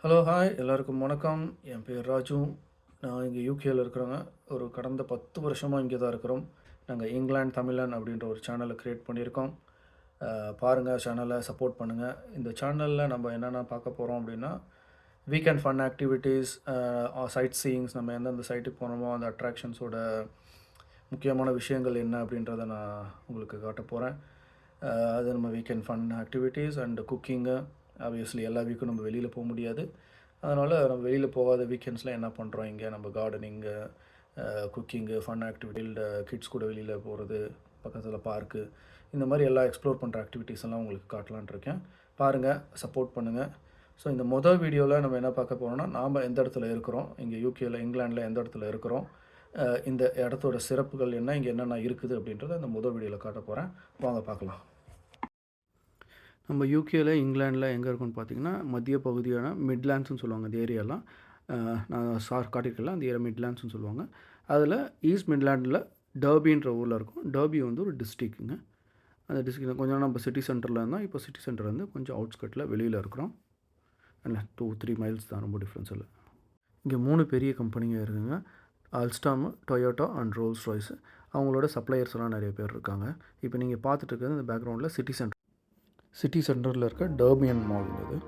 Hello, hi எல்லாருக்கும் வணக்கம். என் பேர் ராஜு. நான் இங்கே யூகேல இருக்கிறேங்க. ஒரு கடந்த 10 வருஷமா இங்கே தான் இருக்கிறோம். நாங்க இங்கிலாந்து தமிழன் அப்படின்ற ஒரு சேனலை கிரியேட் பண்ணியிருக்கோம். பாருங்க சேனலை சப்போர்ட் பண்ணுங்க. இந்த சேனல்ல நம்ம என்னென்ன பார்க்க போறோம் அப்படின்னா, வீக்கெண்ட் ஃபன் ஆக்டிவிட்டீஸ், சைட் சீயிங்ஸ் நம்ம எந்தெந்த சைட்டுக்கு போனோமோ அந்த அட்ராக்ஷன்ஸோட முக்கியமான விஷயங்கள் என்ன அப்படின்றத நான் உங்களுக்கு காட்டப் போறேன். அது நம்ம weekend fun activities and cooking. Obviously எல்லா வீக்கும் நம்ம வெளியில் போக முடியாது. அதனால் நம்ம வெளியில் போகாத வீக்கெண்ட்ஸில் என்ன பண்ணுறோம், இங்கே நம்ம கார்டனிங்கு, குக்கிங்கு, ஃபன் ஆக்டிவிட்டி, கிட்ஸ் கூட வெளியில் போகிறது, பக்கத்தில் பார்க்கு, இந்த மாதிரி எல்லா எக்ஸ்ப்ளோர் பண்ணுற ஆக்டிவிட்டீஸ் எல்லாம் உங்களுக்கு காட்டலான்னு இருக்கேன். பாருங்கள், சப்போர்ட் பண்ணுங்கள். ஸோ இந்த மொதல் வீடியோவில் நம்ம என்ன பார்க்க போகிறோம்னா, நாம் எந்த இடத்துல இருக்கிறோம், இங்கே யூகேயில் இங்கிலாண்டில் எந்த இடத்துல இருக்கிறோம், இந்த இடத்தோட சிறப்புகள் என்ன, இங்கே என்னென்ன இருக்குது அப்படின்றத இந்த முதல் வீடியோவில் காட்ட போகிறேன். வாங்க பார்க்கலாம். நம்ம யூகேல இங்கிலாண்டில் எங்கே இருக்குன்னு பார்த்தீங்கன்னா, மத்திய பகுதியான மிட்லாண்ட்ஸ்னு சொல்லுவாங்க அந்த ஏரியாலாம். நான் காட்டியிருக்கல அந்த ஏரியா மிட்லாண்ட்ஸ்னு சொல்லுவாங்க. அதில் ஈஸ்ட் மிட்லாண்டில் டர்பின்ற ஊரில் இருக்கும். டர்பி வந்து ஒரு டிஸ்ட்ரிக்ட்டுங்க. அந்த டிஸ்ட்ரிக்டில் கொஞ்சம் நம்ம சிட்டி சென்டரில் இருந்தால், இப்போ சிட்டி சென்டர் வந்து கொஞ்சம் அவுட்ஸ்கட்டில் வெளியில் இருக்கிறோம். இல்லை 2-3 மைல்ஸ் தான், ரொம்ப டிஃப்ரென்ஸ் இல்லை. இங்கே 3 பெரிய கம்பெனிங்க இருக்குதுங்க. Alstom, Toyota and Rolls Royce. அவங்களோட சப்ளையர்ஸ் எல்லாம் நிறைய பேர் இருக்காங்க. இப்போ நீங்கள் பார்த்துட்டு இருக்கிறது இந்த பேக்ரவுண்டில் சிட்டி சென்டரில் இருக்க டர்பியன் மால் இது.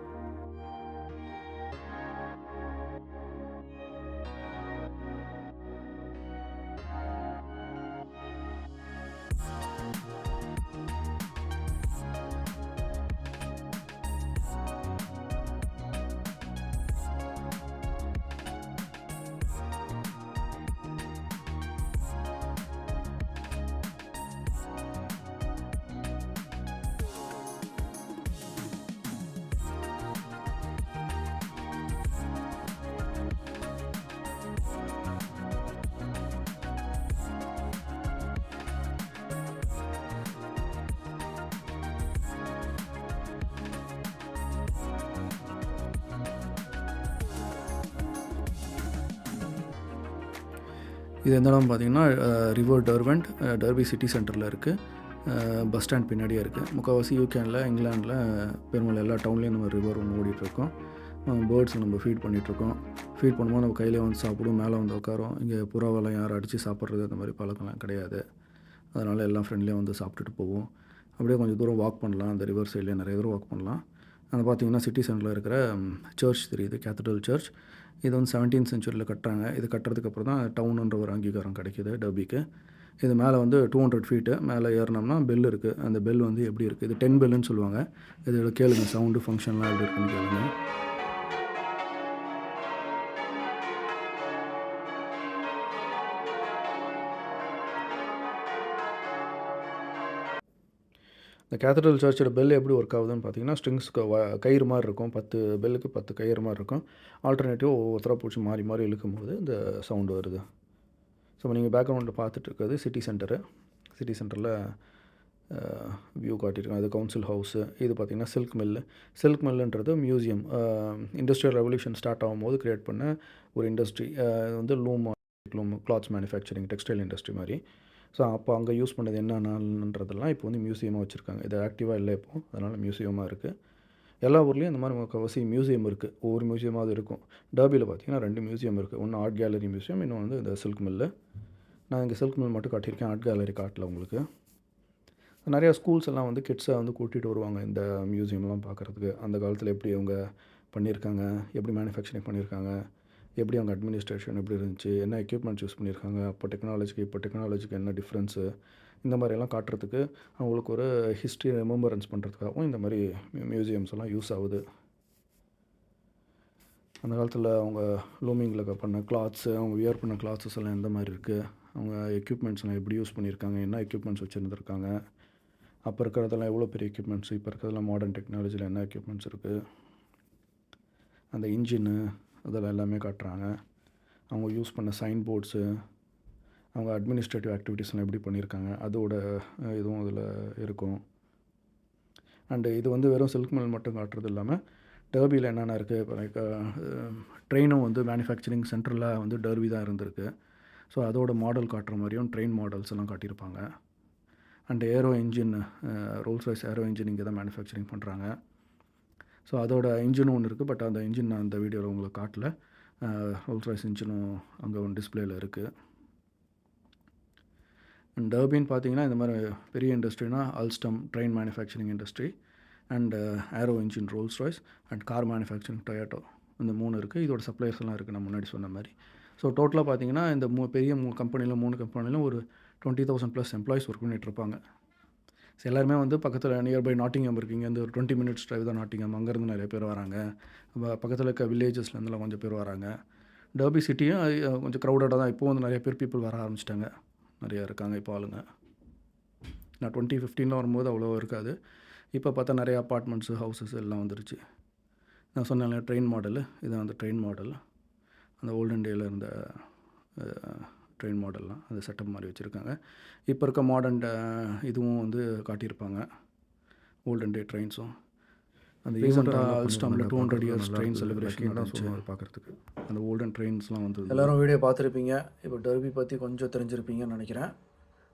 இது எந்த இடம் பார்த்தீங்கன்னா, ரிவர் டர்வெண்ட், டர்பி சிட்டி சென்டரில் இருக்குது. பஸ் ஸ்டாண்ட் பின்னாடியே இருக்குது. முக்கால்வாசி யூகேனில் இங்கிலாண்டில் பெரும்பாலும் எல்லா டவுன்லேயும் நம்ம ரிவர் ஒன்று ஓடிட்டுருக்கோம். பேர்ட்ஸ் நம்ம ஃபீட் பண்ணிகிட்ருக்கோம். ஃபீட் பண்ணும்போது நம்ம கையிலே வந்து சாப்பிடும், மேலே வந்து உட்காரோம். இங்கே புறாவெல்லாம் யாரும் அடித்து சாப்பிட்றது அந்த மாதிரி பழக்கம்லாம் கிடையாது. அதனால் எல்லாம் ஃப்ரெண்ட்லியாக வந்து சாப்பிட்டுட்டு போவோம். அப்படியே கொஞ்சம் தூரம் வாக் பண்ணலாம். அந்த ரிவர் சைட்லேயே நிறைய தூரம் வாக் பண்ணலாம். அது பார்த்திங்கன்னா சிட்டி சென்டரில் இருக்கிற சர்ச் தெரியுது, கேத்தட்ரல் சர்ச். இது வந்து 17th சென்ச்சுரியில் கட்டுறாங்க. இது கட்டுறதுக்கப்புறம் தான் டவுனுன்ற ஒரு அங்கீகாரம் கிடைக்கிது டர்பிக்கு. இது மேலே வந்து 200 ஃபீட்டு மேலே ஏறினோம்னா பெல் இருக்குது. அந்த பெல் வந்து எப்படி இருக்குது, இது 10 பெல்லுன்னு சொல்லுவாங்க. இதோட கேளுங்க, சவுண்டு ஃபங்க்ஷன்லாம் எப்படி இருக்குன்னு கேளுங்க. இந்த கேத்தட்ரல் சர்ச்சோட பெல் எப்படி ஒர்க் ஆகுதுன்னு பார்த்தீங்கன்னா, ஸ்ட்ரிங்ஸ்க்கு கயிறு மாதிரி இருக்கும். 10 பெல்லுக்கு 10 கயிறு மாதிரி இருக்கும். ஆல்டர்னேட்டிவ் ஒவ்வொருத்தராக பிடிச்சி மாறி மாறி இழுக்கும்போது இந்த சவுண்டு வருது. ஸோ நீங்கள் பேக்ரவுண்டில் பார்த்துட்டு இருக்கிறது சிட்டி சென்டரில் வியூ காட்டியிருக்கேன். அது கவுன்சில் ஹவுஸு. இது பார்த்திங்கன்னா சில்க் மில்லுன்றது மியூசியம். இண்டஸ்ட்ரியல் ரெவல்யூஷன் ஸ்டார்ட் ஆகும்போது க்ரியேட் பண்ண ஒரு இண்டஸ்ட்ரி. இது வந்து loom clothes manufacturing, textile industry மாதிரி. ஸோ அப்போ அங்கே யூஸ் பண்ணது என்னன்றதெல்லாம் இப்போ வந்து மியூசியமாக வச்சுருக்காங்க. இது ஆக்டிவாக இல்லை இப்போது, அதனால் மியூசியமாக இருக்குது. எல்லா ஊர்லேயும் இந்த மாதிரி முக்கால்வாசி மியூசியம் இருக்குது. ஒவ்வொரு மியூசியமாவது இருக்கும். டர்பியில் பார்த்திங்கன்னா 2 மியூசியம் இருக்குது. ஒன்று ஆர்ட் கேலரி மியூசியம், இன்னொன்று வந்து இந்த சில்க் மில்லு. நான் இங்கே சில்க் மில் மட்டும் காட்டியிருக்கேன், ஆர்ட் கேலரி காட்டல உங்களுக்கு. நிறையா ஸ்கூல்ஸ் எல்லாம் வந்து கிட்ஸை வந்து கூட்டிகிட்டு வருவாங்க இந்த மியூசியம்லாம் பார்க்குறதுக்கு. அந்த காலத்தில் எப்படி அவங்க பண்ணியிருக்காங்க, எப்படி மேனுஃபேக்சரிங் பண்ணியிருக்காங்க, எப்படி அவங்க அட்மினிஸ்ட்ரேஷன் எப்படி இருந்துச்சு, என்ன எக்யூப்மெண்ட்ஸ் யூஸ் பண்ணியிருக்காங்க, அப்போ டெக்னாலஜிக்கு என்ன டிஃப்ரென்ஸு, இந்த மாதிரியெல்லாம் காட்டுறதுக்கு அவங்களுக்கு ஒரு ஹிஸ்ட்ரி ரிமெம்பரன்ஸ் பண்ணுறதுக்காகவும் இந்த மாதிரி மியூசியம்ஸ் எல்லாம் யூஸ் ஆகுது. அந்த காலத்தில் அவங்க லூமிங்கில் பண்ண கிளாத்ஸு, அவங்க வியர் பண்ண கிளாத்ஸஸ் எல்லாம் எந்த மாதிரி இருக்குது, அவங்க எக்யூப்மெண்ட்ஸ்லாம் எப்படி யூஸ் பண்ணியிருக்காங்க, என்ன எக்யூப்மெண்ட்ஸ் வச்சுருந்துருக்காங்க, அப்போ இருக்கிறதெல்லாம் எவ்வளோ பெரிய எக்யூப்மெண்ட்ஸ், இப்போ இருக்கிறதெல்லாம் மாடர்ன் டெக்னாலஜியில் என்ன எக்யூப்மெண்ட்ஸ் இருக்குது, அந்த இன்ஜின்னு அதெல்லாம் எல்லாமே காட்டுறாங்க. அவங்க யூஸ் பண்ண சைன் போர்ட்ஸு, அவங்க அட்மினிஸ்ட்ரேட்டிவ் ஆக்டிவிட்டீஸ்லாம் எப்படி பண்ணியிருக்காங்க, அதோட இதுவும் அதில் இருக்கும். அண்டு இது வந்து வெறும் சில்க் மில் மட்டும் காட்டுறது இல்லாமல் டர்பியில் என்னென்ன இருக்குது, இப்போ லைக் ட்ரெயினும் வந்து மேனுஃபேக்சரிங் சென்டரில் வந்து டர்பி தான் இருந்திருக்கு. ஸோ அதோட மாடல் காட்டுற மாதிரியும் ட்ரெயின் மாடல்ஸ் எல்லாம் காட்டியிருப்பாங்க. And aero engine, Rolls Royce aero engine இங்கே தான் மேனுஃபேக்சரிங் பண்ணுறாங்க. ஸோ அதோட இன்ஜினும் ஒன்று இருக்குது. பட் அந்த இன்ஜின் நான் அந்த வீடியோவில் உங்களுக்கு காட்டல. ரோல்ஸ் ராய்ஸ் இன்ஜினும் அங்கே ஒன்று டிஸ்பிளேயில் இருக்குது. டர்பின்னு பார்த்தீங்கன்னா இந்த மாதிரி பெரிய இண்டஸ்ட்ரினா Alstom train manufacturing industry and aero engine Rolls Royce and car manufacturing Toyota, இந்த 3 இருக்குது. இதோட சப்ளையர்ஸ் எல்லாம் இருக்குது நான் முன்னாடி சொன்ன மாதிரி. ஸோ டோட்டலாக பார்த்தீங்கன்னா இந்த பெரிய கம்பெனியில் 3 கம்பெனிலும் ஒரு 20,000+ எம்ப்ளாயிஸ் ஒர்க் பண்ணிகிட்ருப்பாங்க. ஸோ எல்லாருமே வந்து பக்கத்தில் நியர்பை நாட்டிங்ஹாம் இருக்கீங்க, இந்த ஒரு 20 மினிட்ஸ் ட்ரைவ் தான் நாட்டிங்ஹாம். அங்கேருந்து நிறைய பேர் வராங்க. பக்கத்தில் இருக்க வில்லேஜஸ்லேருந்துலாம் கொஞ்சம் பேர் வராங்க. டர்பி சிட்டியும் கொஞ்சம் க்ரௌடடாக தான் இப்போ வந்து நிறைய பேர் பீப்புள் வர ஆரம்பிச்சிட்டாங்க. நிறையா இருக்காங்க இப்போ ஆளுங்க. நான் 2015 வரும்போது அவ்வளோ இருக்காது. இப்போ பார்த்தா நிறைய அப்பார்ட்மெண்ட்ஸு ஹவுசஸ் எல்லாம் வந்துருச்சு. நான் சொன்னேன் ட்ரெயின் மாடலு, இதுதான் அந்த ட்ரெயின் மாடல். அந்த ஓல்டன் டேயில் இருந்த ட்ரெயின் மாடல்லாம் அந்த செட்டப் மாதிரி வச்சுருக்காங்க. இப்போ இருக்க மாடர்ன் இதுவும் வந்து காட்டியிருப்பாங்க, ஓல்டன் டே ட்ரெயின்ஸும். அந்த ரீசெண்டாக அல்ஸ்டாமில் 200 இயர்ஸ் ட்ரெயின் செலிப்ரேஷன் தான் சொல்லுவாங்க பார்க்குறதுக்கு. அந்த ஓல்டன் ட்ரெயின்ஸ்லாம் வந்து எல்லோரும் வீடியோ பார்த்துருப்பீங்க. இப்போ டர்பி பற்றி கொஞ்சம் தெரிஞ்சிருப்பீங்கன்னு நினைக்கிறேன்.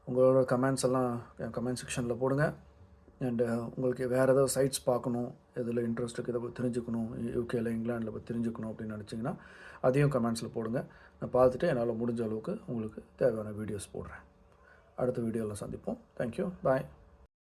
உங்களோட கமெண்ட்ஸ் எல்லாம் கமெண்ட் செக்ஷனில் போடுங்க. அண்டு உங்களுக்கு வேறு ஏதாவது சைட்ஸ் பார்க்கணும், எதில் இன்ட்ரெஸ்ட் இருக்குது, இதை பற்றி தெரிஞ்சுக்கணும், யூகேயில் இங்கிலாண்டில் பற்றி தெரிஞ்சுக்கணும் அப்படின்னு நினச்சிங்கன்னா அதையும் கமெண்ட்ஸில் போடுங்க. நான் பார்த்துட்டு என்னால் முடிஞ்ச அளவுக்கு உங்களுக்கு தேவையான வீடியோஸ் போடுறேன். அடுத்த வீடியோவில் சந்திப்போம். தேங்க்யூ, பாய்.